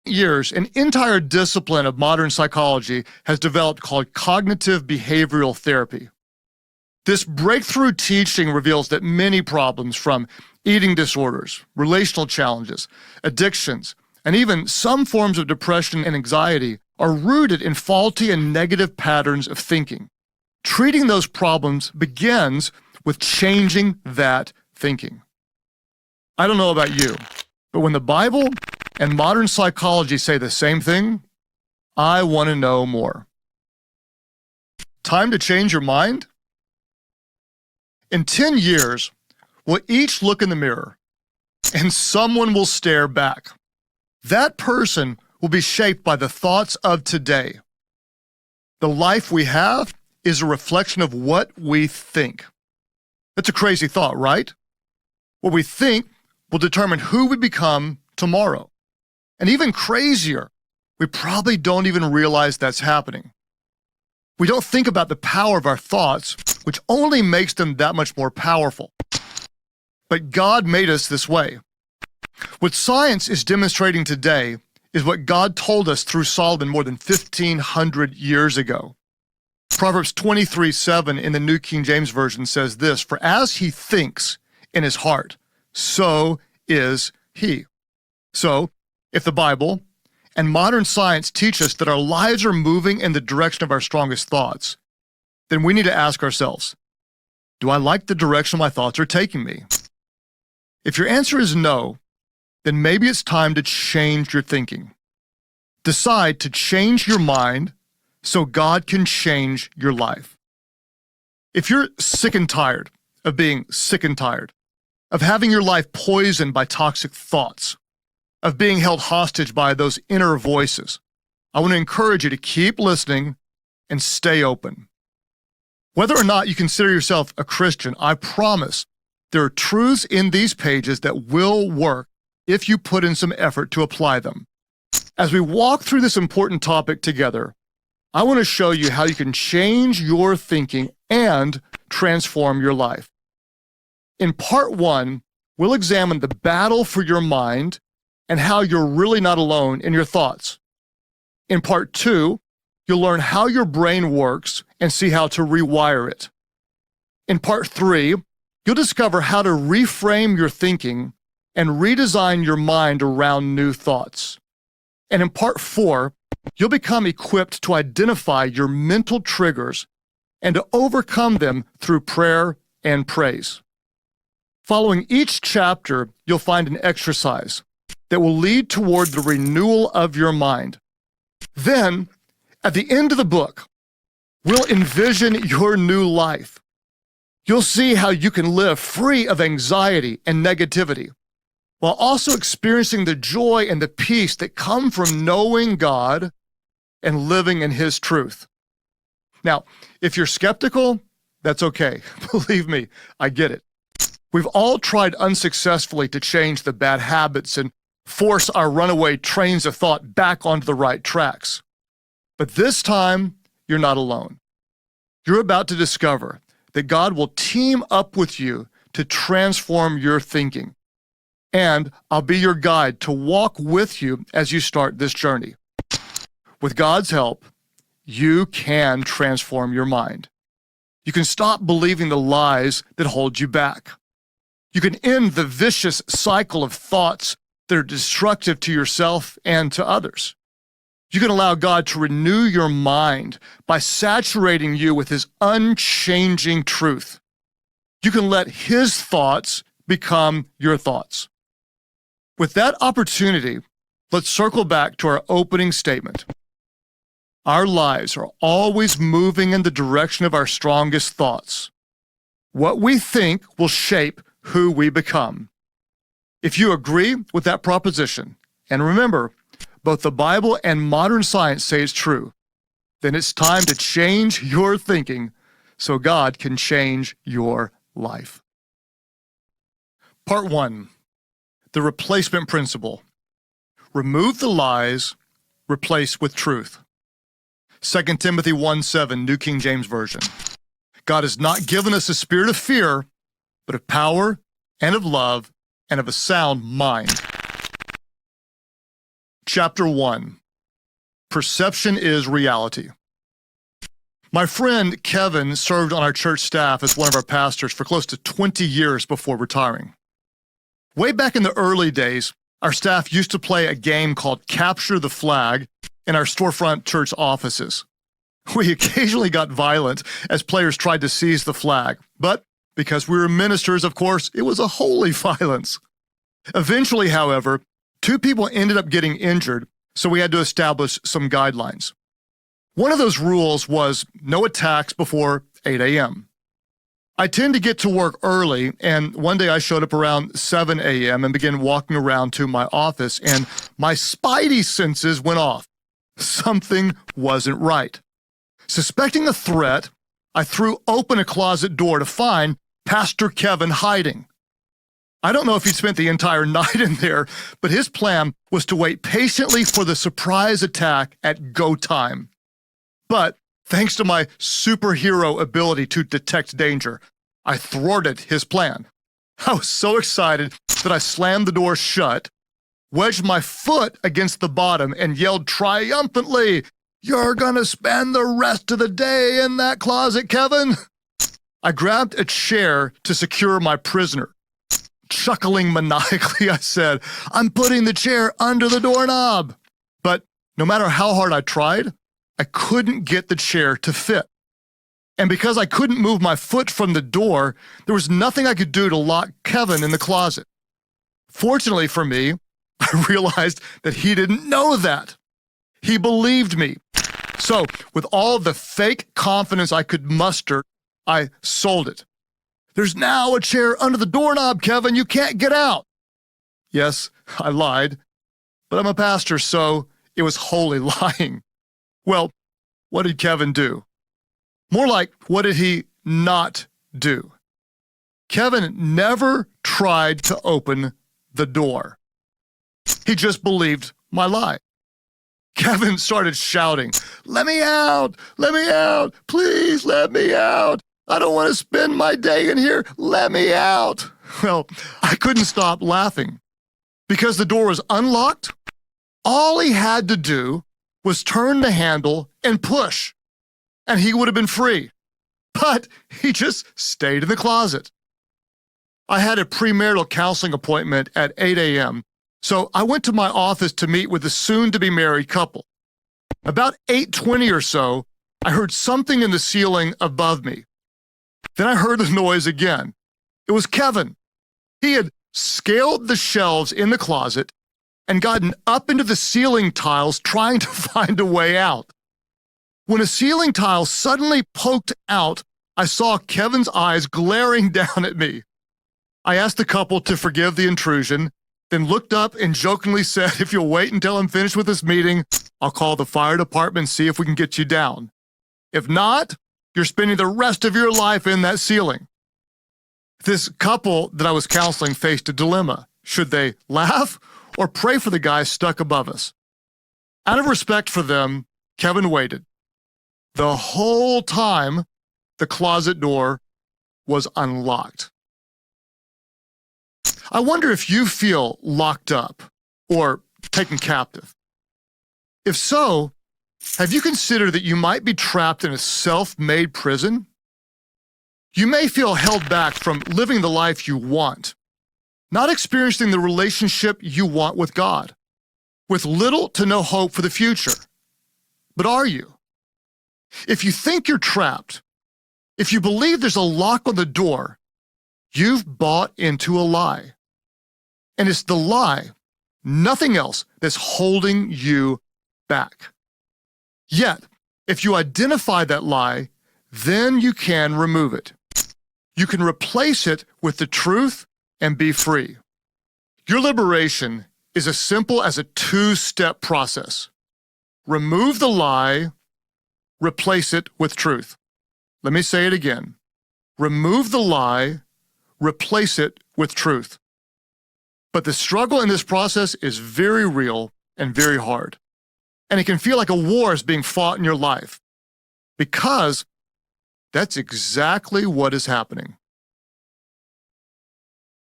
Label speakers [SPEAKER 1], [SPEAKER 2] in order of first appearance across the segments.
[SPEAKER 1] years, an entire discipline of modern psychology has developed called cognitive behavioral therapy. This breakthrough teaching reveals that many problems, from eating disorders, relational challenges, addictions, and even some forms of depression and anxiety, are rooted in faulty and negative patterns of thinking. Treating those problems begins with changing that thinking. I don't know about you, but when the Bible and modern psychology say the same thing, I want to know more. Time to change your mind? In 10 years, we'll each look in the mirror, and someone will stare back. That person will be shaped by the thoughts of today. The life we have is a reflection of what we think. That's a crazy thought, right? What we think will determine who we become tomorrow. And even crazier, we probably don't even realize that's happening. We don't think about the power of our thoughts, which only makes them that much more powerful. But God made us this way. What science is demonstrating today is what God told us through Solomon more than 1,500 years ago. Proverbs 23:7 in the New King James Version says this, "For as he thinks in his heart, so is he." So, if the Bible and modern science teach us that our lives are moving in the direction of our strongest thoughts, then we need to ask ourselves, do I like the direction my thoughts are taking me? If your answer is no, then maybe it's time to change your thinking. Decide to change your mind so God can change your life. If you're sick and tired of being sick and tired, of having your life poisoned by toxic thoughts, of being held hostage by those inner voices, I want to encourage you to keep listening and stay open. Whether or not you consider yourself a Christian, I promise there are truths in these pages that will work if you put in some effort to apply them. As we walk through this important topic together, I want to show you how you can change your thinking and transform your life. In part 1, we'll examine the battle for your mind and how you're really not alone in your thoughts. In part 2, you'll learn how your brain works and see how to rewire it. In part 3, you'll discover how to reframe your thinking and redesign your mind around new thoughts. And in part 4, you'll become equipped to identify your mental triggers and to overcome them through prayer and praise. Following each chapter, you'll find an exercise that will lead toward the renewal of your mind. Then, at the end of the book, we'll envision your new life. You'll see how you can live free of anxiety and negativity, while also experiencing the joy and the peace that come from knowing God and living in His truth. Now, if you're skeptical, that's okay. Believe me, I get it. We've all tried unsuccessfully to change the bad habits and force our runaway trains of thought back onto the right tracks. But this time, you're not alone. You're about to discover that God will team up with you to transform your thinking. And I'll be your guide to walk with you as you start this journey. With God's help, you can transform your mind. You can stop believing the lies that hold you back. You can end the vicious cycle of thoughts that are destructive to yourself and to others. You can allow God to renew your mind by saturating you with His unchanging truth. You can let His thoughts become your thoughts. With that opportunity, let's circle back to our opening statement. Our lives are always moving in the direction of our strongest thoughts. What we think will shape who we become. If you agree with that proposition, and remember, both the Bible and modern science say it's true, then it's time to change your thinking so God can change your life. Part 1, the replacement principle. Remove the lies, replace with truth. 2 Timothy 1:7, New King James Version. God has not given us a spirit of fear, but of power and of love and of a sound mind. Chapter 1. Perception is reality. My friend Kevin served on our church staff as one of our pastors for close to 20 years before retiring. Way back in the early days, our staff used to play a game called Capture the Flag in our storefront church offices. We occasionally got violent as players tried to seize the flag, but because we were ministers, of course, it was a holy violence. Eventually, however, 2 people ended up getting injured, so we had to establish some guidelines. One of those rules was no attacks before 8 a.m. I tend to get to work early, and one day I showed up around 7 a.m. and began walking around to my office, and my spidey senses went off. Something wasn't right. Suspecting a threat, I threw open a closet door to find Pastor Kevin hiding. I don't know if he'd spent the entire night in there, but his plan was to wait patiently for the surprise attack at go time. But thanks to my superhero ability to detect danger, I thwarted his plan. I was so excited that I slammed the door shut, wedged my foot against the bottom, and yelled triumphantly, "You're gonna spend the rest of the day in that closet, Kevin!" I grabbed a chair to secure my prisoner. Chuckling maniacally, I said, "I'm putting the chair under the doorknob." But no matter how hard I tried, I couldn't get the chair to fit. And because I couldn't move my foot from the door, there was nothing I could do to lock Kevin in the closet. Fortunately for me, I realized that he didn't know that. He believed me. So, with all the fake confidence I could muster, I sold it. "There's now a chair under the doorknob, Kevin. You can't get out." Yes, I lied, but I'm a pastor, so it was wholly lying. Well, what did Kevin do? More like, what did he not do? Kevin never tried to open the door. He just believed my lie. Kevin started shouting, "Let me out! Let me out! Please let me out! I don't want to spend my day in here. Let me out." Well, I couldn't stop laughing. Because the door was unlocked, all he had to do was turn the handle and push, and he would have been free. But he just stayed in the closet. I had a premarital counseling appointment at 8 a.m., so I went to my office to meet with the soon-to-be-married couple. About 8:20 or so, I heard something in the ceiling above me. Then I heard the noise again. It was Kevin. He had scaled the shelves in the closet and gotten up into the ceiling tiles trying to find a way out. When a ceiling tile suddenly poked out, I saw Kevin's eyes glaring down at me. I asked the couple to forgive the intrusion, then looked up and jokingly said, "If you'll wait until I'm finished with this meeting, I'll call the fire department and see if we can get you down. If not, you're spending the rest of your life in that ceiling." This couple that I was counseling faced a dilemma. Should they laugh or pray for the guy stuck above us? Out of respect for them, Kevin waited. The whole time, the closet door was unlocked. I wonder if you feel locked up or taken captive. If so, have you considered that you might be trapped in a self-made prison? You may feel held back from living the life you want, not experiencing the relationship you want with God, with little to no hope for the future. But are you? If you think you're trapped, if you believe there's a lock on the door, you've bought into a lie. And it's the lie, nothing else, that's holding you back. Yet, if you identify that lie, then you can remove it. You can replace it with the truth and be free. Your liberation is as simple as a 2-step process. Remove the lie, replace it with truth. Let me say it again. Remove the lie, replace it with truth. But the struggle in this process is very real and very hard. And it can feel like a war is being fought in your life, because that's exactly what is happening.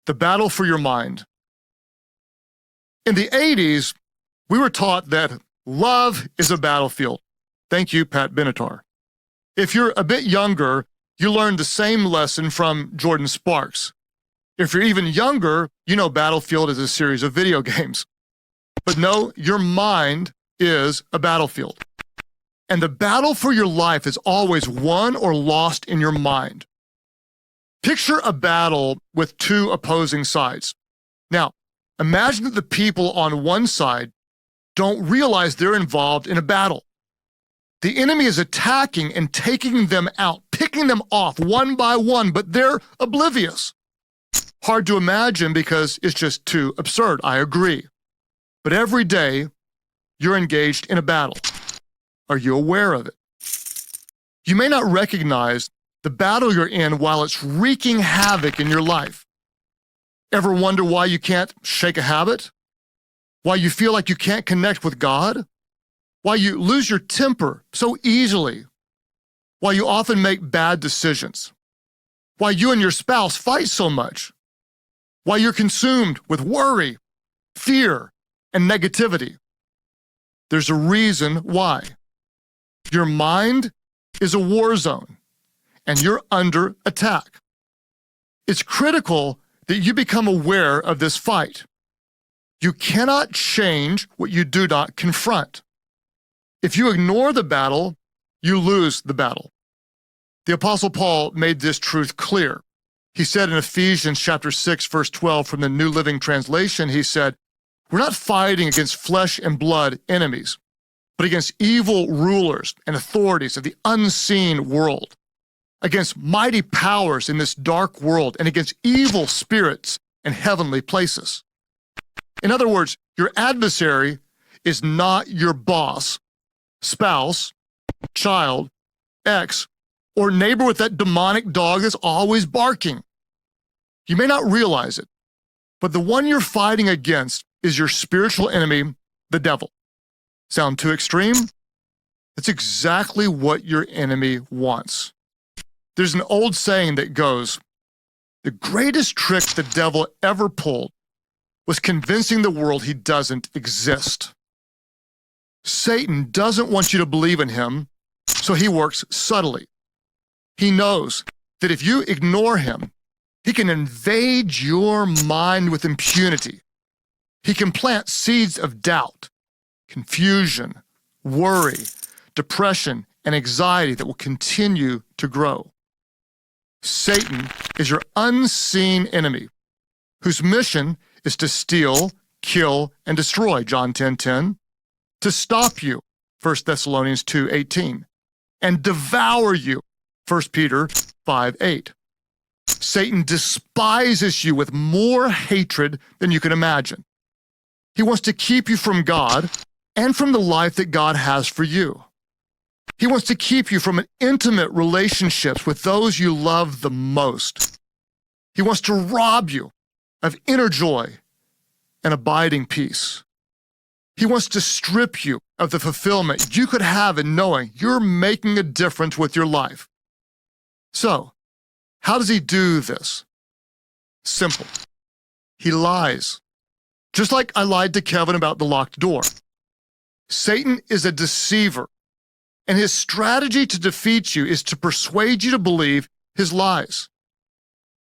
[SPEAKER 1] The battle for your mind. In the 80s, We were taught that love is a battlefield. Thank you, Pat Benatar. If you're a bit younger, you learned the same lesson from Jordan Sparks. If you're even younger, you know Battlefield is a series of video games. But no, your mind is a battlefield. And the battle for your life is always won or lost in your mind. Picture a battle with two opposing sides. Now, imagine that the people on one side don't realize they're involved in a battle. The enemy is attacking and taking them out, picking them off one by one, but they're oblivious. Hard to imagine because it's just too absurd, I agree. But every day, you're engaged in a battle. Are you aware of it? You may not recognize the battle you're in while it's wreaking havoc in your life. Ever wonder why you can't shake a habit? Why you feel like you can't connect with God? Why you lose your temper so easily? Why you often make bad decisions? Why you and your spouse fight so much? Why you're consumed with worry, fear, and negativity? There's a reason why. Your mind is a war zone, and you're under attack. It's critical that you become aware of this fight. You cannot change what you do not confront. If you ignore the battle, you lose the battle. The Apostle Paul made this truth clear. He said in Ephesians chapter 6, verse 12 from the New Living Translation, he said, "We're not fighting against flesh and blood enemies, but against evil rulers and authorities of the unseen world, against mighty powers in this dark world, and against evil spirits in heavenly places." In other words, your adversary is not your boss, spouse, child, ex, or neighbor with that demonic dog that's always barking. You may not realize it, but the one you're fighting against is your spiritual enemy, the devil. Sound too extreme? That's exactly what your enemy wants. There's an old saying that goes, "The greatest trick the devil ever pulled was convincing the world he doesn't exist." Satan doesn't want you to believe in him, so he works subtly. He knows that if you ignore him, he can invade your mind with impunity. He can plant seeds of doubt, confusion, worry, depression, and anxiety that will continue to grow. Satan is your unseen enemy, whose mission is to steal, kill, and destroy, John 10:10, to stop you, 1 Thessalonians 2:18, and devour you, 1 Peter 5:8. Satan despises you with more hatred than you can imagine. He wants to keep you from God and from the life that God has for you. He wants to keep you from intimate relationships with those you love the most. He wants to rob you of inner joy and abiding peace. He wants to strip you of the fulfillment you could have in knowing you're making a difference with your life. So, how does he do this? Simple. He lies. Just like I lied to Kevin about the locked door. Satan is a deceiver, and his strategy to defeat you is to persuade you to believe his lies.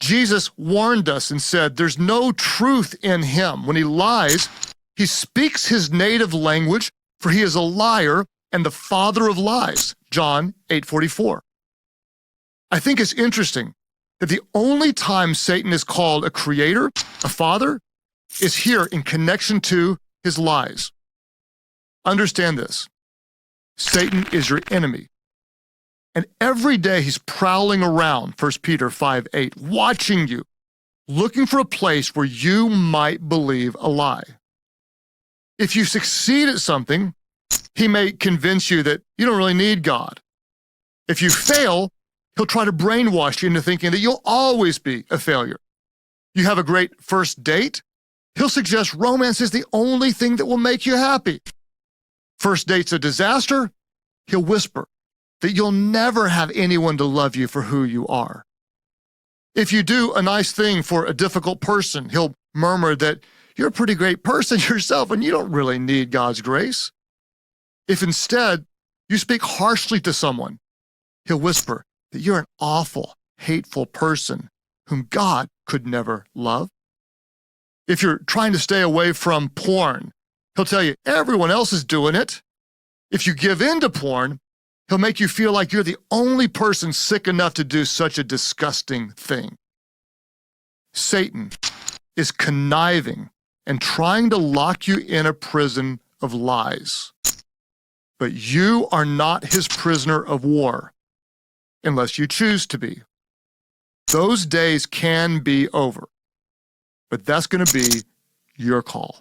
[SPEAKER 1] Jesus warned us and said there's no truth in him. When he lies, he speaks his native language, for he is a liar and the father of lies, John 8:44. I think it's interesting that the only time Satan is called a creator, a father, is here in connection to his lies. Understand this. Satan is your enemy. And every day he's prowling around, 1 Peter 5:8, watching you, looking for a place where you might believe a lie. If you succeed at something, he may convince you that you don't really need God. If you fail, he'll try to brainwash you into thinking that you'll always be a failure. You have a great first date, he'll suggest romance is the only thing that will make you happy. First date's a disaster, he'll whisper that you'll never have anyone to love you for who you are. If you do a nice thing for a difficult person, he'll murmur that you're a pretty great person yourself and you don't really need God's grace. If instead you speak harshly to someone, he'll whisper that you're an awful, hateful person whom God could never love. If you're trying to stay away from porn, he'll tell you everyone else is doing it. If you give in to porn, he'll make you feel like you're the only person sick enough to do such a disgusting thing. Satan is conniving and trying to lock you in a prison of lies. But you are not his prisoner of war, unless you choose to be. Those days can be over, but that's going to be your call.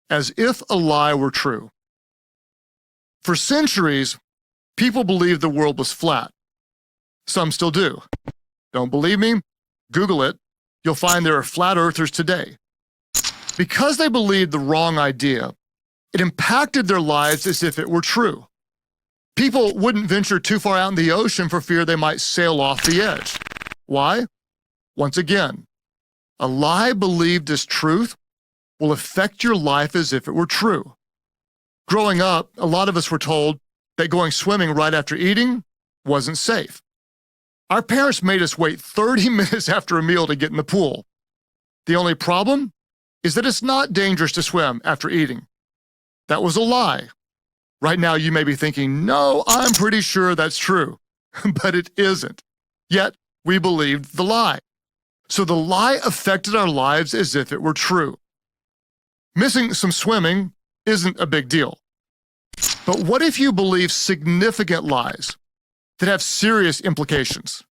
[SPEAKER 1] As if a lie were true. For centuries, people believed the world was flat. Some still do. Don't believe me? Google it. You'll find there are flat earthers today. Because they believed the wrong idea, it impacted their lives as if it were true. People wouldn't venture too far out in the ocean for fear they might sail off the edge. Why? Once again, a lie believed as truth will affect your life as if it were true. Growing up, a lot of us were told that going swimming right after eating wasn't safe. Our parents made us wait 30 minutes after a meal to get in the pool. The only problem is that it's not dangerous to swim after eating. That was a lie. Right now you may be thinking, no, I'm pretty sure that's true, but it isn't. Yet we believed the lie. So the lie affected our lives as if it were true. Missing some swimming isn't a big deal. But what if you believe significant lies that have serious implications?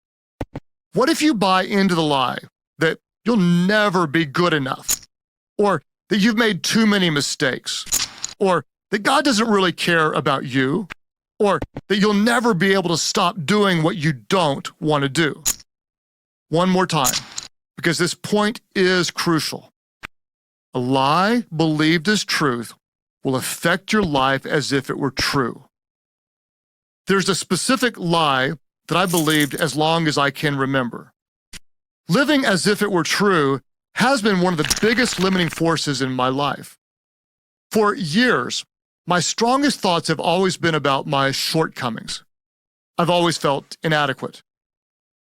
[SPEAKER 1] What if you buy into the lie that you'll never be good enough, or that you've made too many mistakes, or that God doesn't really care about you, or that you'll never be able to stop doing what you don't want to do? One more time, because this point is crucial. A lie believed as truth will affect your life as if it were true. There's a specific lie that I believed as long as I can remember. Living as if it were true has been one of the biggest limiting forces in my life. For years, my strongest thoughts have always been about my shortcomings. I've always felt inadequate.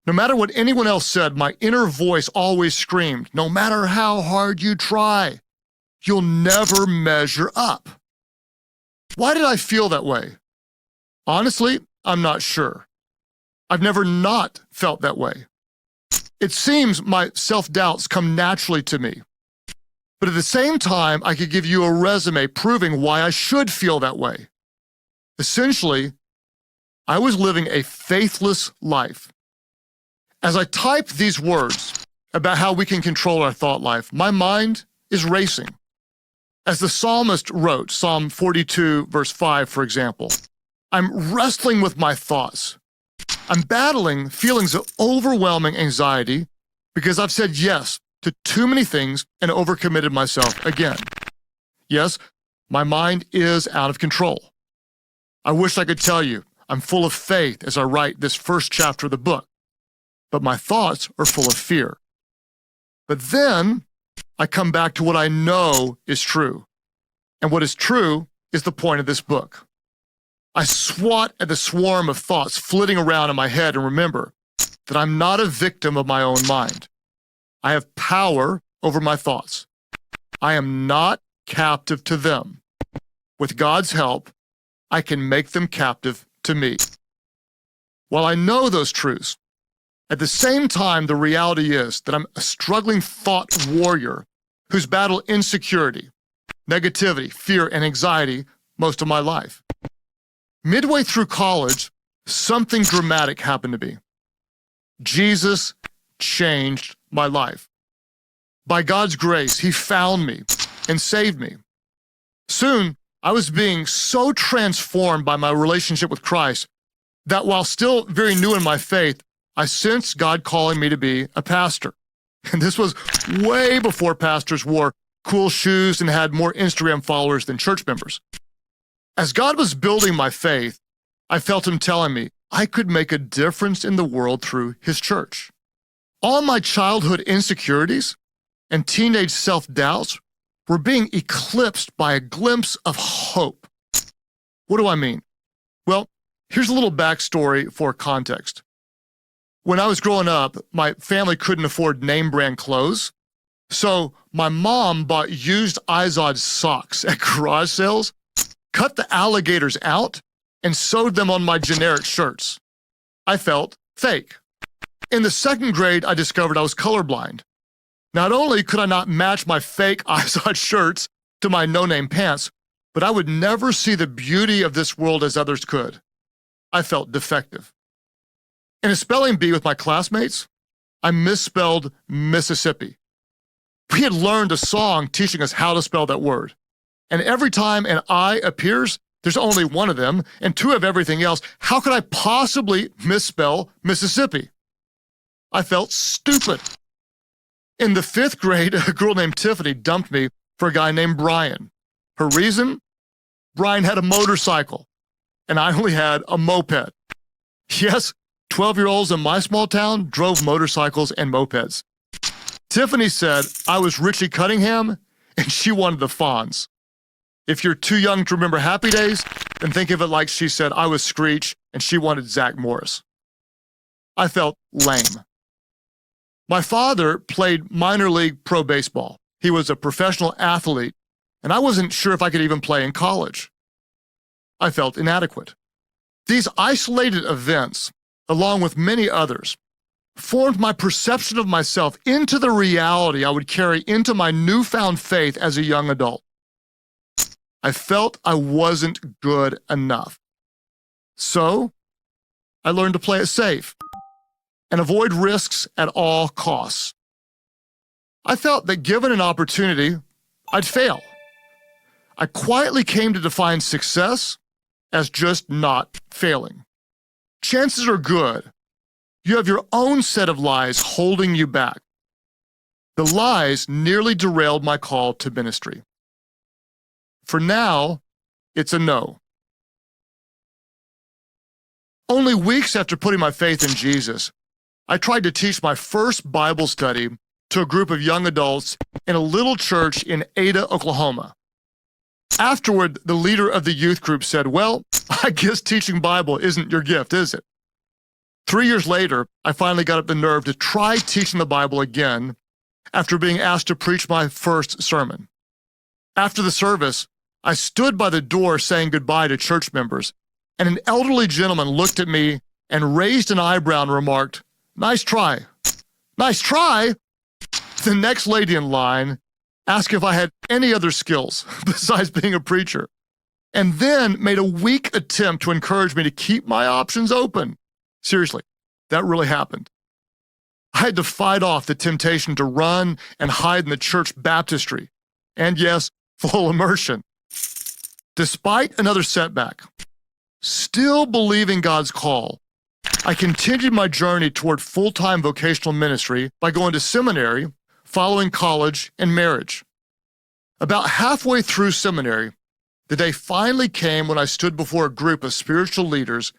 [SPEAKER 1] No matter what anyone else said, my inner voice always screamed, no matter how hard you try, you'll never measure up. Why did I feel that way? Honestly, I'm not sure. I've never not felt that way. It seems my self-doubts come naturally to me. But at the same time, I could give you a resume proving why I should feel that way. Essentially, I was living a faithless life. As I type these words about how we can control our thought life, my mind is racing. As the psalmist wrote, Psalm 42, verse 5, for example, I'm wrestling with my thoughts. I'm battling feelings of overwhelming anxiety because I've said yes to too many things and overcommitted myself again. Yes, my mind is out of control. I wish I could tell you I'm full of faith as I write this first chapter of the book, but my thoughts are full of fear. But then I come back to what I know is true. And what is true is the point of this book. I swat at the swarm of thoughts flitting around in my head and remember that I'm not a victim of my own mind. I have power over my thoughts. I am not captive to them. With God's help, I can make them captive to me. While I know those truths, at the same time, the reality is that I'm a struggling thought warrior who's battled insecurity, negativity, fear, and anxiety most of my life. Midway through college, something dramatic happened to me. Jesus changed my life. By God's grace, he found me and saved me. Soon, I was being so transformed by my relationship with Christ that while still very new in my faith, I sensed God calling me to be a pastor. And this was way before pastors wore cool shoes and had more Instagram followers than church members. As God was building my faith, I felt him telling me I could make a difference in the world through his church. All my childhood insecurities and teenage self-doubts were being eclipsed by a glimpse of hope. What do I mean? Well, here's a little backstory for context. When I was growing up, my family couldn't afford name brand clothes, so my mom bought used Izod socks at garage sales, cut the alligators out, and sewed them on my generic shirts. I felt fake. In the second grade, I discovered I was colorblind. Not only could I not match my fake Izod shirts to my no-name pants, but I would never see the beauty of this world as others could. I felt defective. In a spelling bee with my classmates, I misspelled Mississippi. We had learned a song teaching us how to spell that word. And every time an I appears, there's only one of them and two of everything else. How could I possibly misspell Mississippi? I felt stupid. In the 5th grade, a girl named Tiffany dumped me for a guy named Brian. Her reason? Brian had a motorcycle, and I only had a moped. Yes, 12-year-olds in my small town drove motorcycles and mopeds. Tiffany said I was Richie Cunningham, and she wanted the Fonz. If you're too young to remember Happy Days, then think of it like she said I was Screech, and she wanted Zach Morris. I felt lame. My father played minor league pro baseball. He was a professional athlete, and I wasn't sure if I could even play in college. I felt inadequate. These isolated events, along with many others, formed my perception of myself into the reality I would carry into my newfound faith as a young adult. I felt I wasn't good enough. So, I learned to play it safe and avoid risks at all costs. I felt that given an opportunity, I'd fail. I quietly came to define success as just not failing. Chances are good. You have your own set of lies holding you back. The lies nearly derailed my call to ministry. For now, it's a no. Only weeks after putting my faith in Jesus, I tried to teach my first Bible study to a group of young adults in a little church in Ada, Oklahoma. Afterward, the leader of the youth group said, "Well, I guess teaching Bible isn't your gift, is it?" 3 years later, I finally got up the nerve to try teaching the Bible again after being asked to preach my first sermon. After the service, I stood by the door saying goodbye to church members, and an elderly gentleman looked at me and raised an eyebrow and remarked, "Nice try." Nice try? The next lady in line asked if I had any other skills besides being a preacher, and then made a weak attempt to encourage me to keep my options open. Seriously, that really happened. I had to fight off the temptation to run and hide in the church baptistry, and yes, full immersion. Despite another setback, still believing God's call, I continued my journey toward full-time vocational ministry by going to seminary, following college, and marriage. About halfway through seminary, the day finally came when I stood before a group of spiritual leaders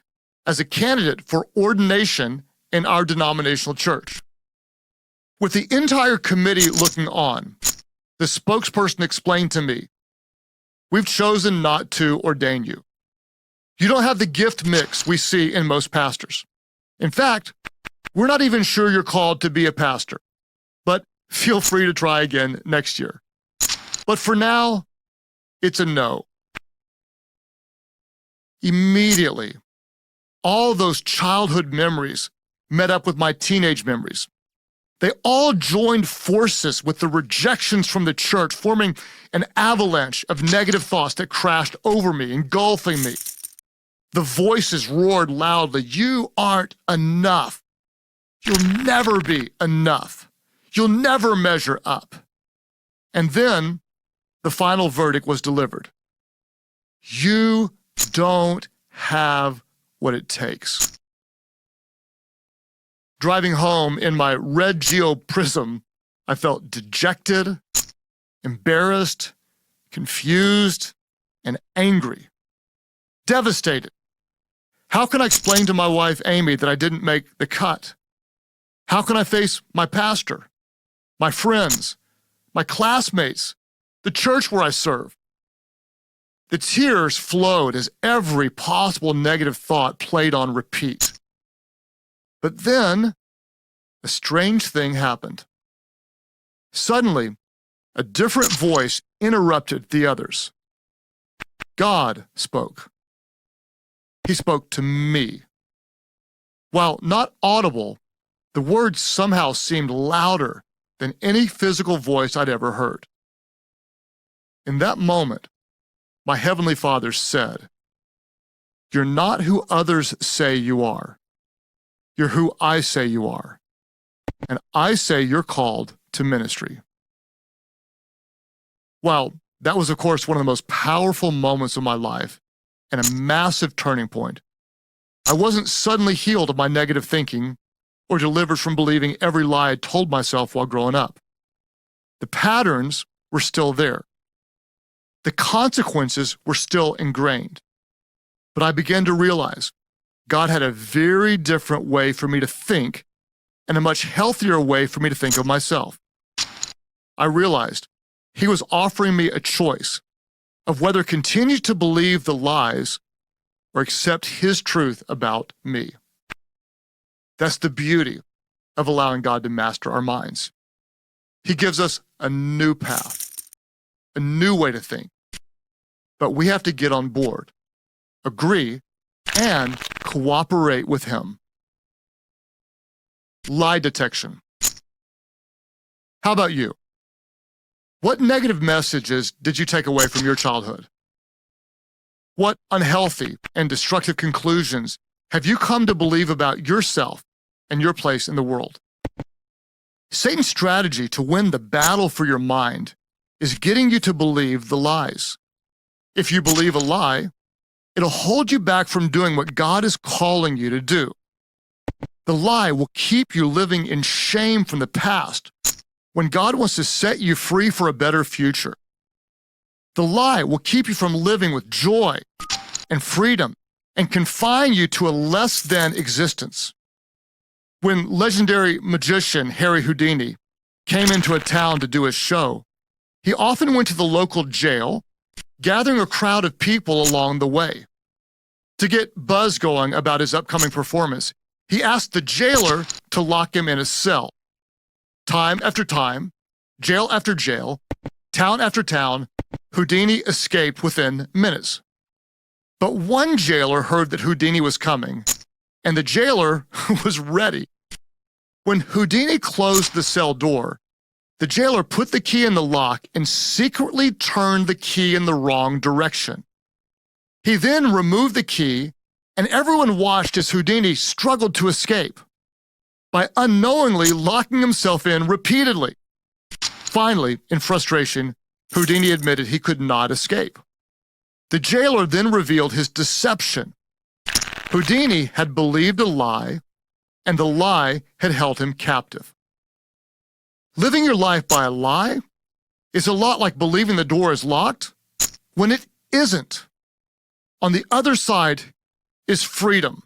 [SPEAKER 1] as a candidate for ordination in our denominational church. With the entire committee looking on, the spokesperson explained to me, "We've chosen not to ordain you. You don't have the gift mix we see in most pastors. In fact, we're not even sure you're called to be a pastor, but feel free to try again next year. But for now, it's a no." Immediately, all those childhood memories met up with my teenage memories. They all joined forces with the rejections from the church, forming an avalanche of negative thoughts that crashed over me, engulfing me. The voices roared loudly, "You aren't enough. You'll never be enough. You'll never measure up." And then the final verdict was delivered. You don't have what it takes. Driving home in my red Geo Prism, I felt dejected, embarrassed, confused, and angry. Devastated. How can I explain to my wife, Amy, that I didn't make the cut? How can I face my pastor, my friends, my classmates, the church where I serve. The tears flowed as every possible negative thought played on repeat. But then, a strange thing happened. Suddenly, a different voice interrupted the others. God spoke. He spoke to me. While not audible, the words somehow seemed louder than any physical voice I'd ever heard. In that moment, my Heavenly Father said, "You're not who others say you are. You're who I say you are. And I say you're called to ministry." Well, that was, of course, one of the most powerful moments of my life and a massive turning point. I wasn't suddenly healed of my negative thinking or delivered from believing every lie I told myself while growing up. The patterns were still there. The consequences were still ingrained. But I began to realize God had a very different way for me to think and a much healthier way for me to think of myself. I realized He was offering me a choice of whether to continue to believe the lies or accept His truth about me. That's the beauty of allowing God to master our minds. He gives us a new path, a new way to think. But we have to get on board, agree, and cooperate with Him. Lie detection. How about you? What negative messages did you take away from your childhood? What unhealthy and destructive conclusions have you come to believe about yourself and your place in the world? Satan's strategy to win the battle for your mind is getting you to believe the lies. If you believe a lie, it'll hold you back from doing what God is calling you to do. The lie will keep you living in shame from the past when God wants to set you free for a better future. The lie will keep you from living with joy and freedom and confine you to a less than existence. When legendary magician Harry Houdini came into a town to do his show, he often went to the local jail, gathering a crowd of people along the way. To get buzz going about his upcoming performance, he asked the jailer to lock him in a cell. Time after time, jail after jail, town after town, Houdini escaped within minutes. But one jailer heard that Houdini was coming, and the jailer was ready. When Houdini closed the cell door, the jailer put the key in the lock and secretly turned the key in the wrong direction. He then removed the key, and everyone watched as Houdini struggled to escape by unknowingly locking himself in repeatedly. Finally, in frustration, Houdini admitted he could not escape. The jailer then revealed his deception. Houdini had believed a lie, and the lie had held him captive. Living your life by a lie is a lot like believing the door is locked when it isn't. On the other side is freedom.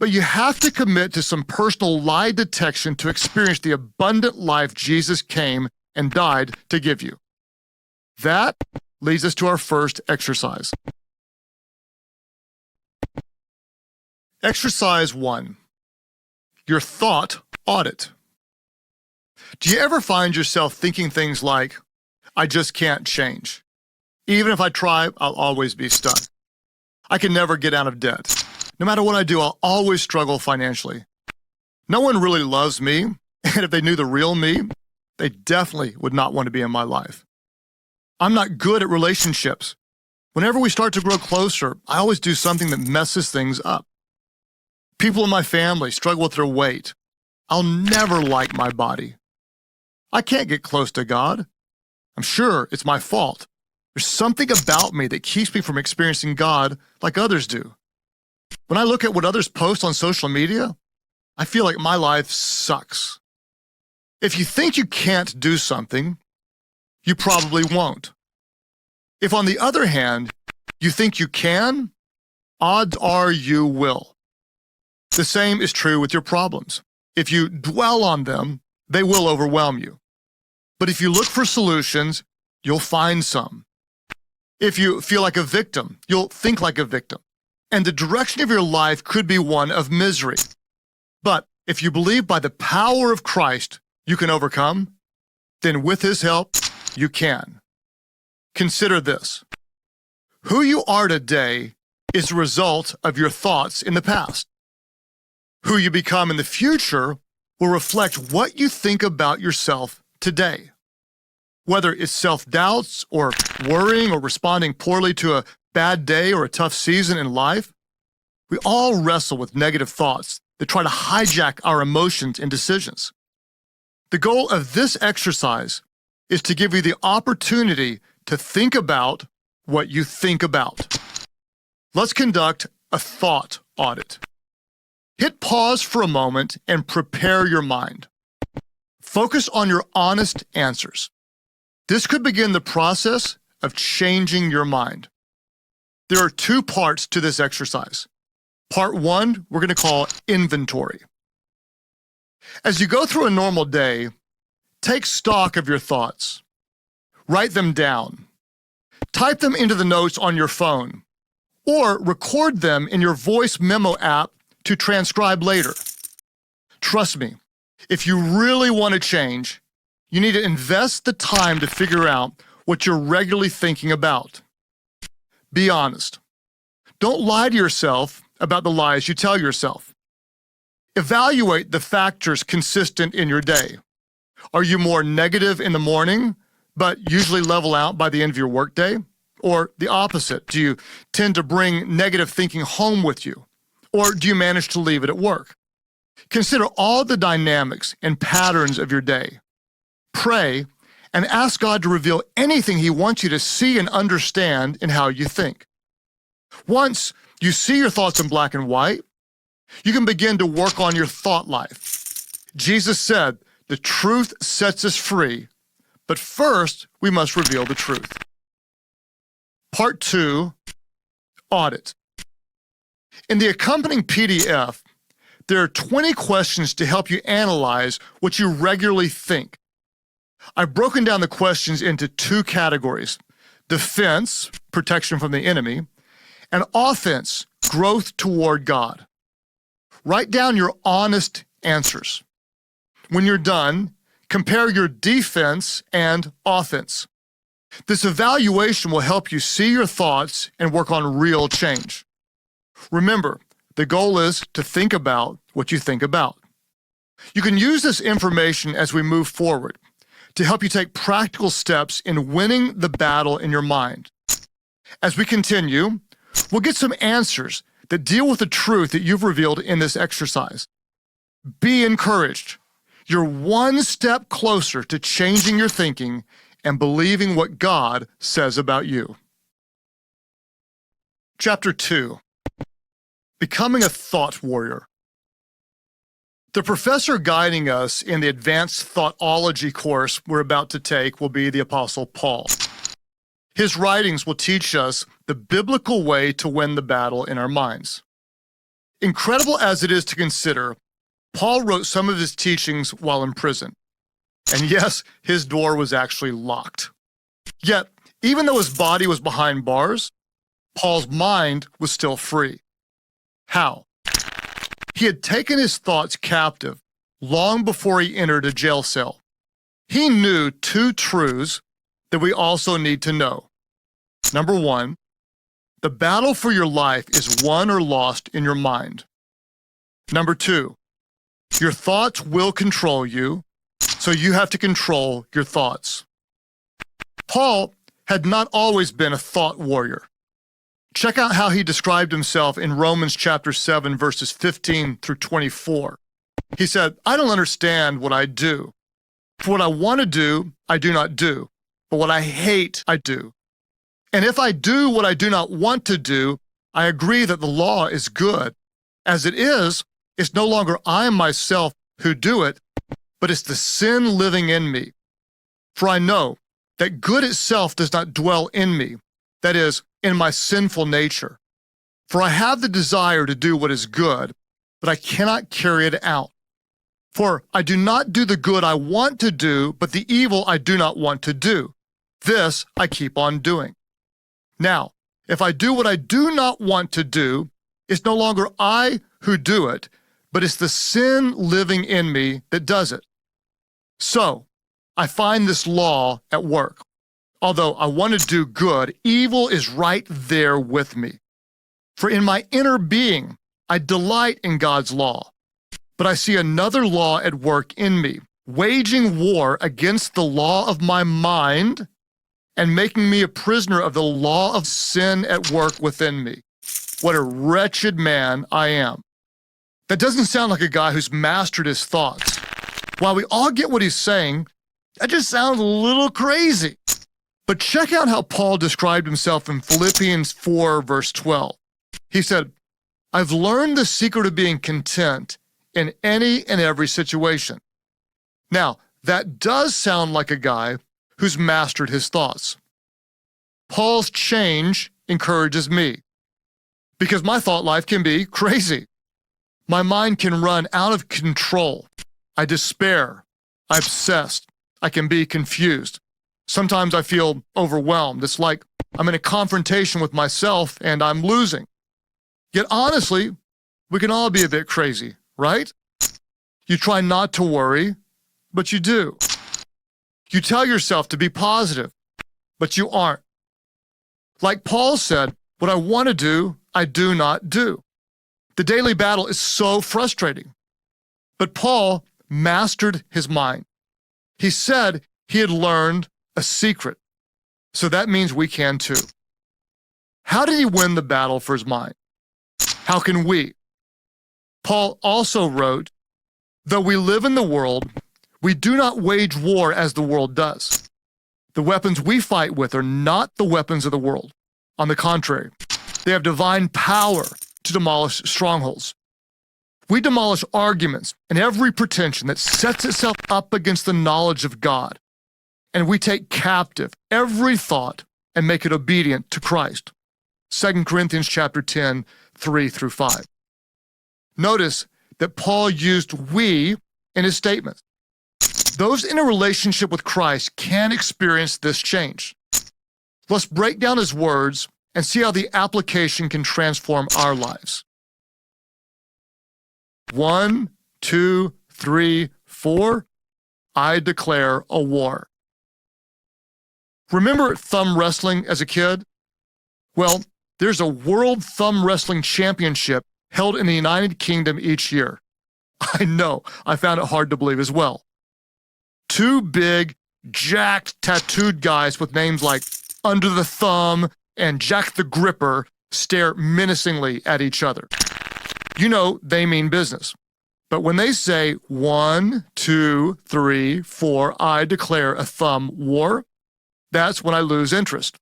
[SPEAKER 1] But you have to commit to some personal lie detection to experience the abundant life Jesus came and died to give you. That leads us to our first exercise. Exercise 1. Your thought audit. Do you ever find yourself thinking things like, "I just can't change. Even if I try, I'll always be stuck. I can never get out of debt. No matter what I do, I'll always struggle financially. No one really loves me, and if they knew the real me, they definitely would not want to be in my life. I'm not good at relationships. Whenever we start to grow closer, I always do something that messes things up. People in my family struggle with their weight. I'll never like my body. I can't get close to God. I'm sure it's my fault. There's something about me that keeps me from experiencing God like others do. When I look at what others post on social media, I feel like my life sucks." If you think you can't do something, you probably won't. If, on the other hand, you think you can, odds are you will. The same is true with your problems. If you dwell on them, they will overwhelm you. But if you look for solutions, you'll find some. If you feel like a victim, you'll think like a victim. And the direction of your life could be one of misery. But if you believe by the power of Christ you can overcome, then with His help, you can. Consider this. Who you are today is a result of your thoughts in the past. Who you become in the future will reflect what you think about yourself today. Whether it's self-doubts or worrying or responding poorly to a bad day or a tough season in life, we all wrestle with negative thoughts that try to hijack our emotions and decisions. The goal of this exercise is to give you the opportunity to think about what you think about. Let's conduct a thought audit. Hit pause for a moment and prepare your mind. Focus on your honest answers. This could begin the process of changing your mind. There are two parts to this exercise. Part one, we're going to call inventory. As you go through a normal day, take stock of your thoughts. Write them down. Type them into the notes on your phone, or record them in your voice memo app to transcribe later. Trust me, if you really want to change, you need to invest the time to figure out what you're regularly thinking about. Be honest. Don't lie to yourself about the lies you tell yourself. Evaluate the factors consistent in your day. Are you more negative in the morning, but usually level out by the end of your workday? Or the opposite? Do you tend to bring negative thinking home with you? Or do you manage to leave it at work? Consider all the dynamics and patterns of your day. Pray and ask God to reveal anything He wants you to see and understand in how you think. Once you see your thoughts in black and white, you can begin to work on your thought life. Jesus said, "The truth sets us free, but first we must reveal the truth." Part two, audit. In the accompanying PDF, there are 20 questions to help you analyze what you regularly think. I've broken down the questions into two categories: defense, protection from the enemy, and offense, growth toward God. Write down your honest answers. When you're done, compare your defense and offense. This evaluation will help you see your thoughts and work on real change. Remember, the goal is to think about what you think about. You can use this information as we move forward to help you take practical steps in winning the battle in your mind. As we continue, we'll get some answers that deal with the truth that you've revealed in this exercise. Be encouraged. You're one step closer to changing your thinking and believing what God says about you. Chapter 2. Becoming a Thought Warrior. The professor guiding us in the advanced thoughtology course we're about to take will be the Apostle Paul. His writings will teach us the biblical way to win the battle in our minds. Incredible as it is to consider, Paul wrote some of his teachings while in prison. And yes, his door was actually locked. Yet, even though his body was behind bars, Paul's mind was still free. How? He had taken his thoughts captive long before he entered a jail cell. He knew two truths that we also need to know. Number one, the battle for your life is won or lost in your mind. Number two, your thoughts will control you, so you have to control your thoughts. Paul had not always been a thought warrior. Check out how he described himself in Romans chapter 7, verses 15 through 24. He said, "I don't understand what I do. For what I want to do, I do not do. But what I hate, I do. And if I do what I do not want to do, I agree that the law is good. As it is, it's no longer I myself who do it, but it's the sin living in me. For I know that good itself does not dwell in me, that is, in my sinful nature. For I have the desire to do what is good, but I cannot carry it out. For I do not do the good I want to do, but the evil I do not want to do. This I keep on doing. Now, if I do what I do not want to do, it's no longer I who do it, but it's the sin living in me that does it. So, I find this law at work. Although I want to do good, evil is right there with me. For in my inner being, I delight in God's law. But I see another law at work in me, waging war against the law of my mind and making me a prisoner of the law of sin at work within me. What a wretched man I am. That doesn't sound like a guy who's mastered his thoughts. While we all get what he's saying, that just sounds a little crazy. But check out how Paul described himself in Philippians 4, verse 12. He said, I've learned the secret of being content in any and every situation. Now, that does sound like a guy who's mastered his thoughts. Paul's change encourages me because my thought life can be crazy. My mind can run out of control. I despair. I obsess. I can be confused. Sometimes I feel overwhelmed. It's like I'm in a confrontation with myself and I'm losing. Yet honestly, we can all be a bit crazy, right? You try not to worry, but you do. You tell yourself to be positive, but you aren't. Like Paul said, what I want to do, I do not do. The daily battle is so frustrating. But Paul mastered his mind. He said he had learned a secret. So that means we can too. How did he win the battle for his mind? How can we? Paul also wrote, though we live in the world, we do not wage war as the world does. The weapons we fight with are not the weapons of the world. On the contrary, they have divine power to demolish strongholds. We demolish arguments and every pretension that sets itself up against the knowledge of God. And we take captive every thought and make it obedient to Christ. 2 Corinthians chapter 10, 3 through 5. Notice that Paul used we in his statement. Those in a relationship with Christ can experience this change. Let's break down his words and see how the application can transform our lives. 1, 2, 3, 4. I declare a war. Remember thumb wrestling as a kid? Well, there's a World Thumb Wrestling Championship held in the United Kingdom each year. I know, I found it hard to believe as well. Two big, jacked, tattooed guys with names like Under the Thumb and Jack the Gripper stare menacingly at each other. You know they mean business. But when they say 1, 2, 3, 4, I declare a thumb war, that's when I lose interest.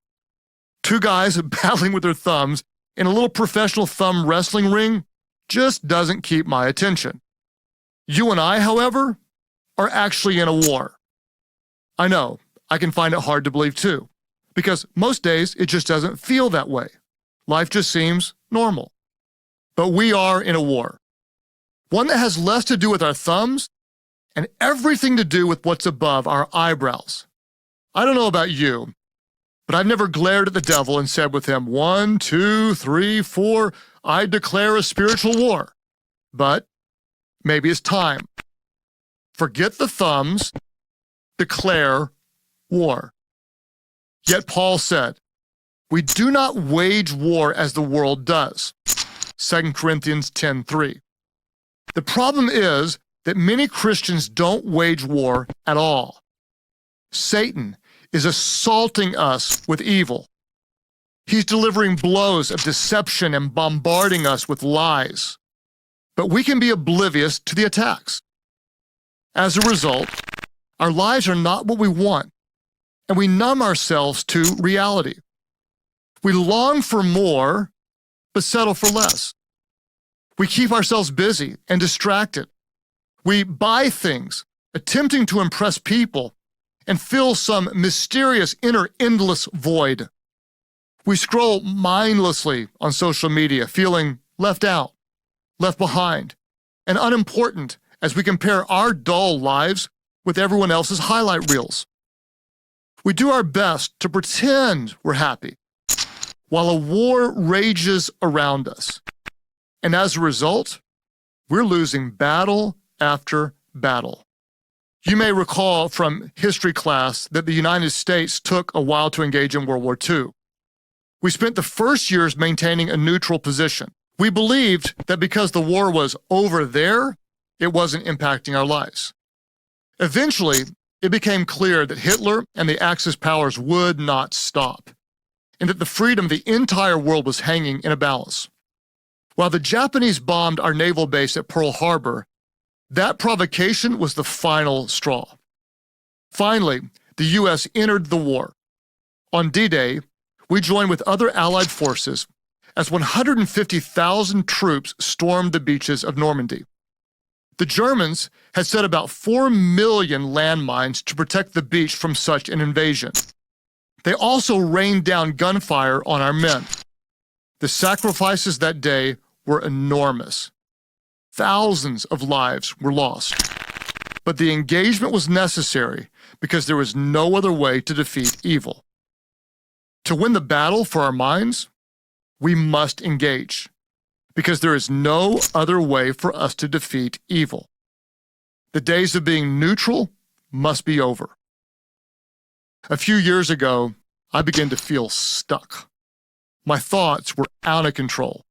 [SPEAKER 1] Two guys battling with their thumbs in a little professional thumb wrestling ring just doesn't keep my attention. You and I, however, are actually in a war. I know, I can find it hard to believe too, because most days it just doesn't feel that way. Life just seems normal. But we are in a war. One that has less to do with our thumbs and everything to do with what's above our eyebrows. I don't know about you, but I've never glared at the devil and said with him, 1, 2, 3, 4, I declare a spiritual war. But maybe it's time. Forget the thumbs, declare war. Yet Paul said, we do not wage war as the world does. 2 Corinthians 10:3. The problem is that many Christians don't wage war at all. Satan is assaulting us with evil. He's delivering blows of deception and bombarding us with lies. But we can be oblivious to the attacks. As a result, our lives are not what we want, and we numb ourselves to reality. We long for more, but settle for less. We keep ourselves busy and distracted. We buy things, attempting to impress people and fill some mysterious inner endless void. We scroll mindlessly on social media, feeling left out, left behind, and unimportant as we compare our dull lives with everyone else's highlight reels. We do our best to pretend we're happy while a war rages around us. And as a result, we're losing battle after battle. You may recall from history class that the United States took a while to engage in World War II. We spent the first years maintaining a neutral position. We believed that because the war was over there, it wasn't impacting our lives. Eventually, it became clear that Hitler and the Axis powers would not stop, and that the freedom of the entire world was hanging in a balance. While the Japanese bombed our naval base at Pearl Harbor, that provocation was the final straw. Finally, the U.S. entered the war. On D-Day, we joined with other Allied forces as 150,000 troops stormed the beaches of Normandy. The Germans had set about 4 million landmines to protect the beach from such an invasion. They also rained down gunfire on our men. The sacrifices that day were enormous. Thousands of lives were lost. But the engagement was necessary because there was no other way to defeat evil. To win the battle for our minds, we must engage, because there is no other way for us to defeat evil. The days of being neutral must be over. A few years ago, I began to feel stuck. My thoughts were out of control.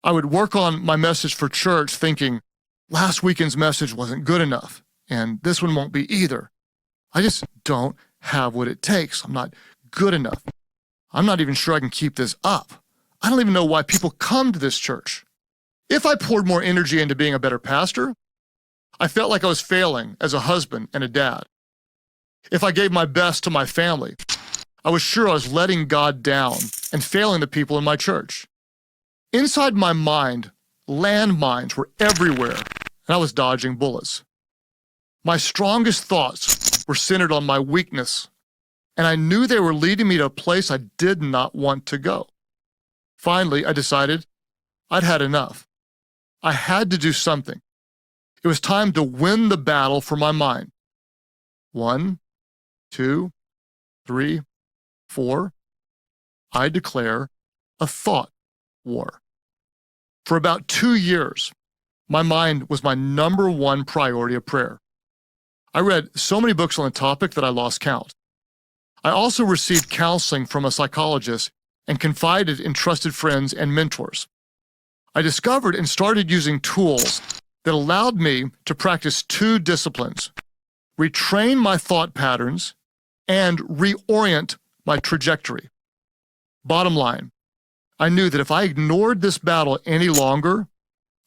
[SPEAKER 1] I would work on my message for church thinking, last weekend's message wasn't good enough, and this one won't be either. I just don't have what it takes. I'm not good enough. I'm not even sure I can keep this up. I don't even know why people come to this church. If I poured more energy into being a better pastor, I felt like I was failing as a husband and a dad. If I gave my best to my family, I was sure I was letting God down and failing the people in my church. Inside my mind, landmines were everywhere, and I was dodging bullets. My strongest thoughts were centered on my weakness, and I knew they were leading me to a place I did not want to go. Finally, I decided I'd had enough. I had to do something. It was time to win the battle for my mind. 1, 2, 3, 4. I declare a thought war. For about 2 years, my mind was my number one priority of prayer. I read so many books on the topic that I lost count. I also received counseling from a psychologist and confided in trusted friends and mentors. I discovered and started using tools that allowed me to practice 2 disciplines: retrain my thought patterns and reorient my trajectory. Bottom line, I knew that if I ignored this battle any longer,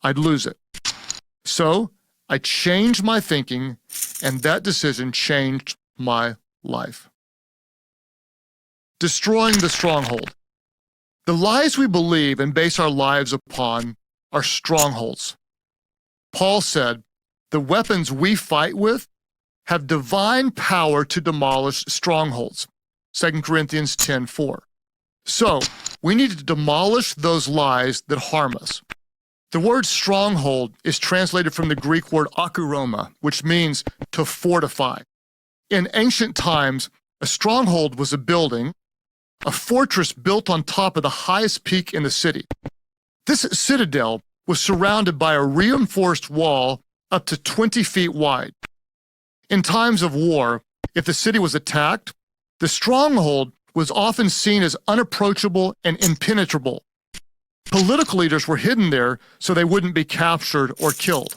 [SPEAKER 1] I'd lose it. So I changed my thinking, and that decision changed my life. Destroying the stronghold. The lies we believe and base our lives upon are strongholds. Paul said, the weapons we fight with have divine power to demolish strongholds. 2 Corinthians 10:4. So, we need to demolish those lies that harm us. The word stronghold is translated from the Greek word akuroma, which means to fortify. In ancient times, a stronghold was a building, a fortress built on top of the highest peak in the city. This citadel was surrounded by a reinforced wall up to 20 feet wide. In times of war, if the city was attacked, the stronghold was often seen as unapproachable and impenetrable. Political leaders were hidden there so they wouldn't be captured or killed.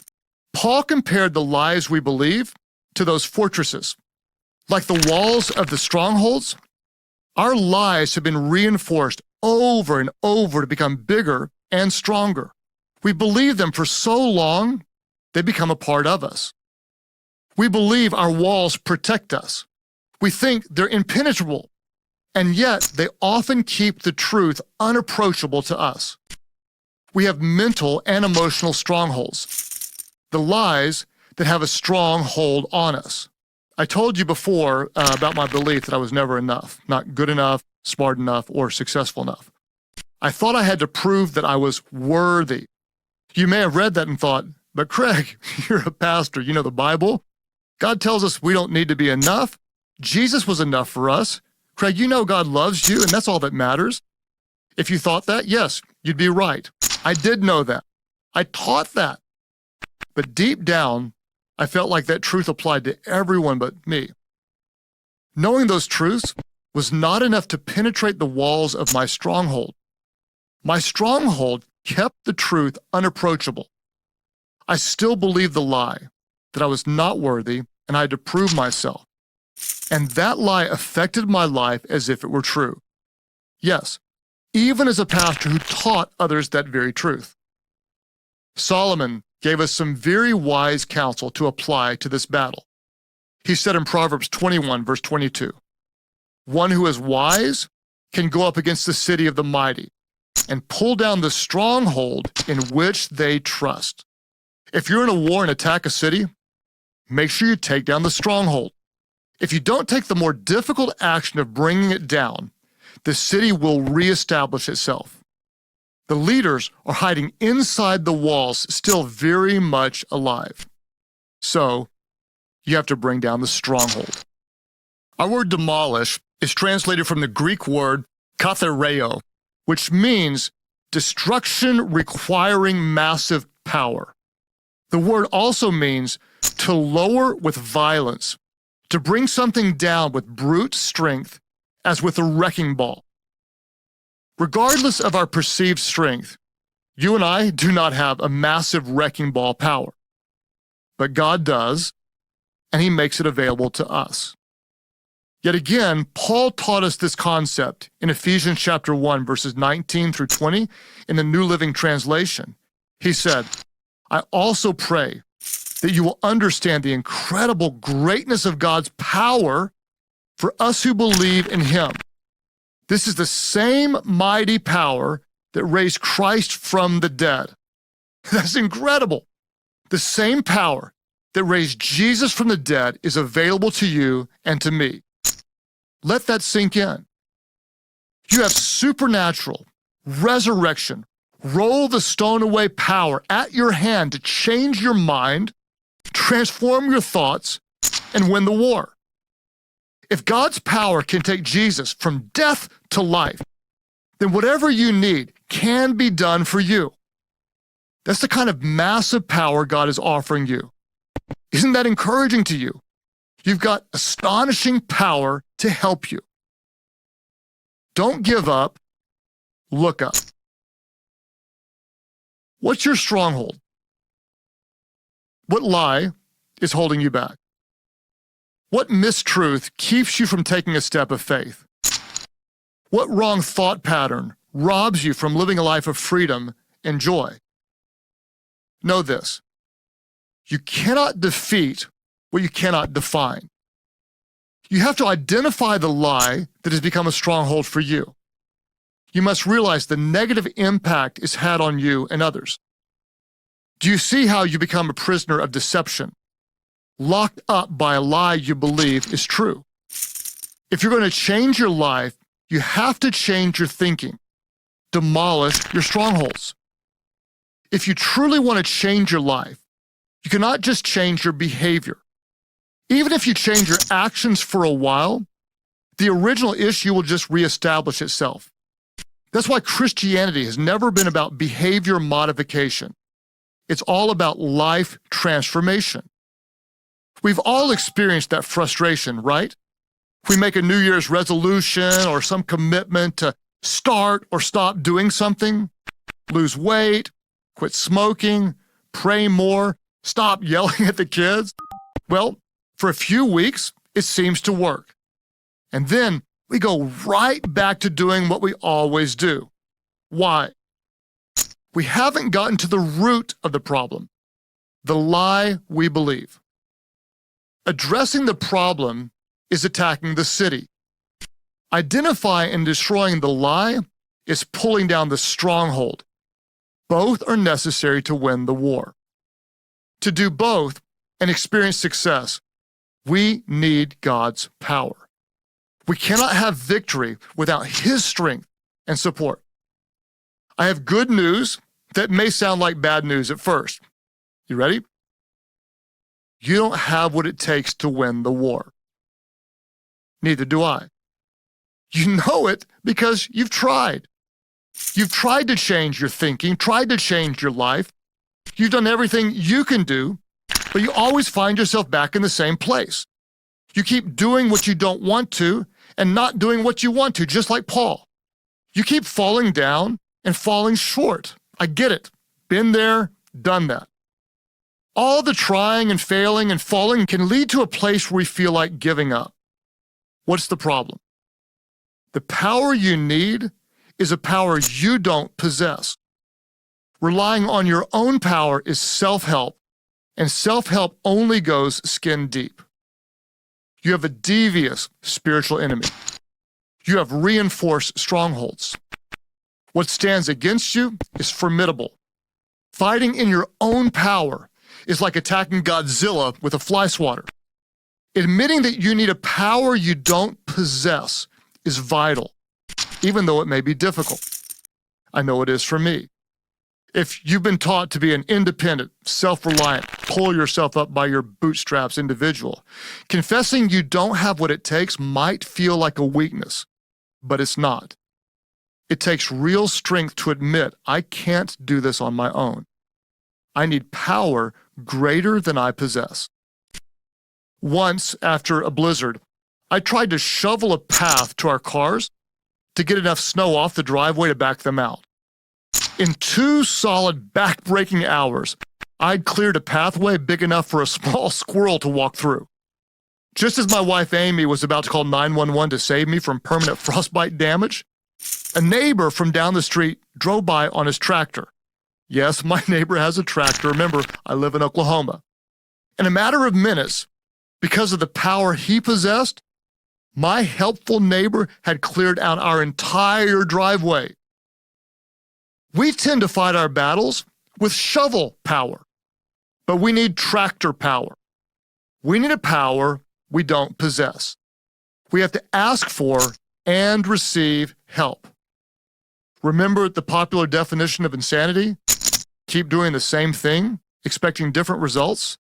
[SPEAKER 1] Paul compared the lies we believe to those fortresses. Like the walls of the strongholds, our lies have been reinforced over and over to become bigger and stronger. We believe them for so long, they become a part of us. We believe our walls protect us. We think they're impenetrable, and yet they often keep the truth unapproachable to us. We have mental and emotional strongholds, the lies that have a strong hold on us. I told you before about my belief that I was never enough, not good enough, smart enough, or successful enough. I thought I had to prove that I was worthy. You may have read that and thought, But Craig, you're a pastor. You know the Bible. God tells us we don't need to be enough. Jesus was enough for us. Craig, you know God loves you, and that's all that matters. If you thought that, yes, you'd be right. I did know that. I taught that. But deep down, I felt like that truth applied to everyone but me. Knowing those truths was not enough to penetrate the walls of my stronghold. My stronghold kept the truth unapproachable. I still believed the lie, that I was not worthy and I had to prove myself. And that lie affected my life as if it were true. Yes, even as a pastor who taught others that very truth. Solomon gave us some very wise counsel to apply to this battle. He said in Proverbs 21, verse 22, "One who is wise can go up against the city of the mighty and pull down the stronghold in which they trust." If you're in a war and attack a city, make sure you take down the stronghold. If you don't take the more difficult action of bringing it down, the city will reestablish itself. The leaders are hiding inside the walls, still very much alive. So, you have to bring down the stronghold. Our word demolish is translated from the Greek word kathareo, which means destruction requiring massive power. The word also means to lower with violence, to bring something down with brute strength, as with a wrecking ball. Regardless of our perceived strength, you and I do not have a massive wrecking ball power. But God does, and He makes it available to us. Yet again, Paul taught us this concept in Ephesians chapter 1, verses 19 through 20 in the New Living Translation. He said, "I also pray that you will understand the incredible greatness of God's power for us who believe in Him. This is the same mighty power that raised Christ from the dead." That's incredible. The same power that raised Jesus from the dead is available to you and to me. Let that sink in. You have supernatural, resurrection, roll the stone away power at your hand to change your mind, transform your thoughts, and win the war. If God's power can take Jesus from death to life, then whatever you need can be done for you. That's the kind of massive power God is offering you. Isn't that encouraging to you? You've got astonishing power to help you. Don't give up. Look up. What's your stronghold? What lie is holding you back? What mistruth keeps you from taking a step of faith? What wrong thought pattern robs you from living a life of freedom and joy? Know this: you cannot defeat what you cannot define. You have to identify the lie that has become a stronghold for you. You must realize the negative impact it's had on you and others. Do you see how you become a prisoner of deception, locked up by a lie you believe is true? If you're going to change your life, you have to change your thinking, demolish your strongholds. If you truly want to change your life, you cannot just change your behavior. Even if you change your actions for a while, the original issue will just reestablish itself. That's why Christianity has never been about behavior modification. It's all about life transformation. We've all experienced that frustration, right? We make a New Year's resolution or some commitment to start or stop doing something, lose weight, quit smoking, pray more, stop yelling at the kids. Well, for a few weeks, it seems to work. And then we go right back to doing what we always do. Why? We haven't gotten to the root of the problem, the lie we believe. Addressing the problem is attacking the city. Identifying and destroying the lie is pulling down the stronghold. Both are necessary to win the war. To do both and experience success, we need God's power. We cannot have victory without His strength and support. I have good news that may sound like bad news at first. You ready? You don't have what it takes to win the war. Neither do I. You know it because you've tried. You've tried to change your thinking, tried to change your life. You've done everything you can do, but you always find yourself back in the same place. You keep doing what you don't want to and not doing what you want to, just like Paul. You keep falling down and falling short. I get it. Been there, done that. All the trying and failing and falling can lead to a place where we feel like giving up. What's the problem? The power you need is a power you don't possess. Relying on your own power is self-help, and self-help only goes skin deep. You have a devious spiritual enemy. You have reinforced strongholds. What stands against you is formidable. Fighting in your own power is like attacking Godzilla with a fly swatter. Admitting that you need a power you don't possess is vital, even though it may be difficult. I know it is for me. If you've been taught to be an independent, self-reliant, pull yourself up by your bootstraps individual, confessing you don't have what it takes might feel like a weakness, but it's not. It takes real strength to admit I can't do this on my own. I need power greater than I possess. Once, after a blizzard, I tried to shovel a path to our cars to get enough snow off the driveway to back them out. In 2 solid back-breaking hours, I'd cleared a pathway big enough for a small squirrel to walk through. Just as my wife Amy was about to call 911 to save me from permanent frostbite damage, a neighbor from down the street drove by on his tractor. Yes, my neighbor has a tractor. Remember, I live in Oklahoma. In a matter of minutes, because of the power he possessed, my helpful neighbor had cleared out our entire driveway. We tend to fight our battles with shovel power, but we need tractor power. We need a power we don't possess. We have to ask for and receive help. Remember the popular definition of insanity? Keep doing the same thing, expecting different results?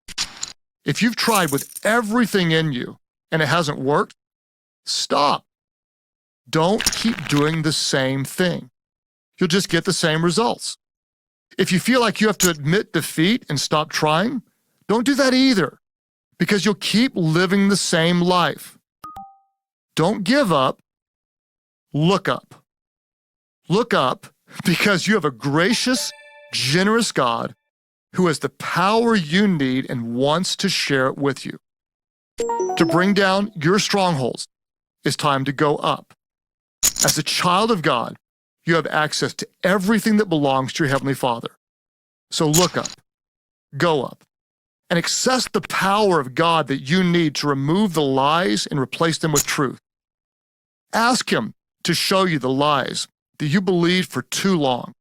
[SPEAKER 1] If you've tried with everything in you and it hasn't worked, stop. Don't keep doing the same thing. You'll just get the same results. If you feel like you have to admit defeat and stop trying, don't do that either, because you'll keep living the same life. Don't give up. Look up. Look up because you have a gracious, generous God who has the power you need and wants to share it with you. To bring down your strongholds, it's time to go up. As a child of God, you have access to everything that belongs to your Heavenly Father. So look up, go up, and access the power of God that you need to remove the lies and replace them with truth. Ask Him to show you the lies that you believed for too long.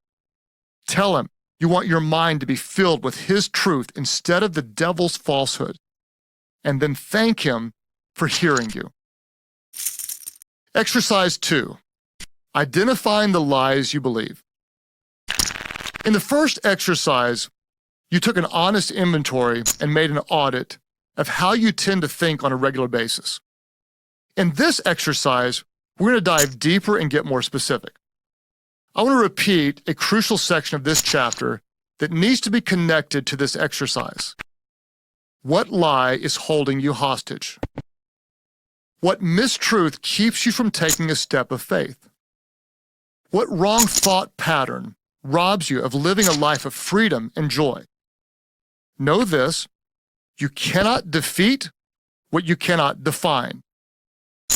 [SPEAKER 1] Tell Him you want your mind to be filled with His truth instead of the devil's falsehood, and then thank Him for hearing you. Exercise 2. Identifying the lies you believe. In the first exercise, you took an honest inventory and made an audit of how you tend to think on a regular basis. In this exercise, we're going to dive deeper and get more specific. I want to repeat a crucial section of this chapter that needs to be connected to this exercise. What lie is holding you hostage? What mistruth keeps you from taking a step of faith? What wrong thought pattern robs you of living a life of freedom and joy? Know this: you cannot defeat what you cannot define.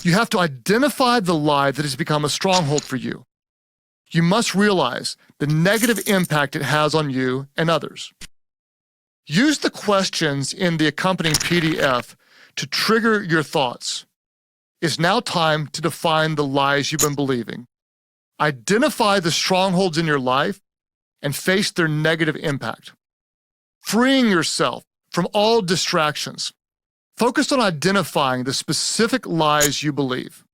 [SPEAKER 1] You have to identify the lie that has become a stronghold for you. You must realize the negative impact it has on you and others. Use the questions in the accompanying PDF to trigger your thoughts. It's now time to define the lies you've been believing. Identify the strongholds in your life and face their negative impact. Freeing yourself from all distractions. Focus on identifying the specific lies you believe.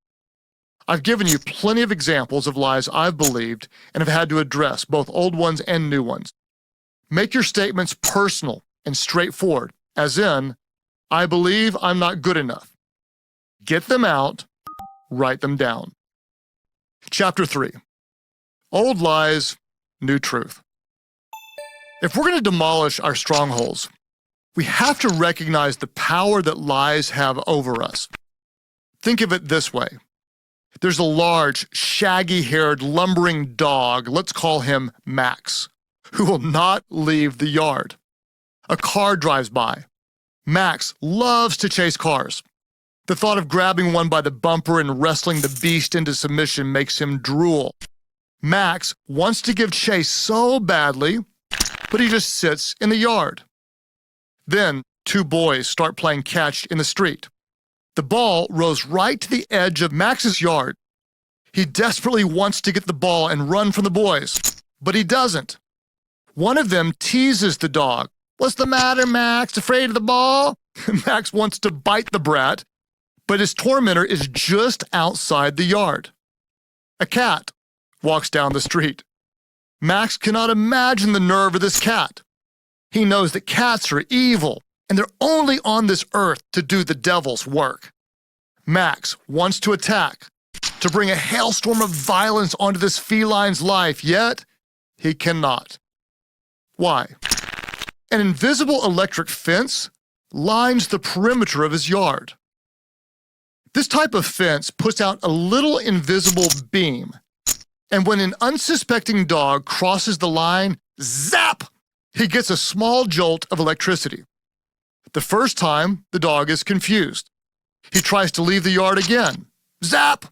[SPEAKER 1] I've given you plenty of examples of lies I've believed and have had to address, both old ones and new ones. Make your statements personal and straightforward, as in, I believe I'm not good enough. Get them out, write them down. Chapter 3. Old lies, new truth. If we're going to demolish our strongholds, we have to recognize the power that lies have over us. Think of it this way. There's a large, shaggy-haired, lumbering dog, let's call him Max, who will not leave the yard. A car drives by. Max loves to chase cars. The thought of grabbing one by the bumper and wrestling the beast into submission makes him drool. Max wants to give chase so badly, but he just sits in the yard. Then, two boys start playing catch in the street. The ball rolls right to the edge of Max's yard. He desperately wants to get the ball and run from the boys, but he doesn't. One of them teases the dog. What's the matter, Max? Afraid of the ball? Max wants to bite the brat, but his tormentor is just outside the yard. A cat walks down the street. Max cannot imagine the nerve of this cat. He knows that cats are evil, and they're only on this earth to do the devil's work. Max wants to attack, to bring a hailstorm of violence onto this feline's life, yet he cannot. Why? An invisible electric fence lines the perimeter of his yard. This type of fence puts out a little invisible beam, and when an unsuspecting dog crosses the line, zap! He gets a small jolt of electricity. The first time, the dog is confused. He tries to leave the yard again. Zap!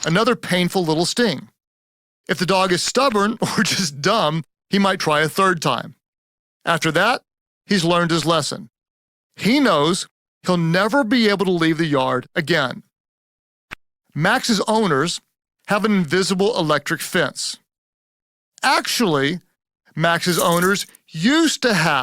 [SPEAKER 1] Another painful little sting. If the dog is stubborn or just dumb, he might try a third time. After that, he's learned his lesson. He knows he'll never be able to leave the yard again. Max's owners have an invisible electric fence. Actually, Max's owners used to have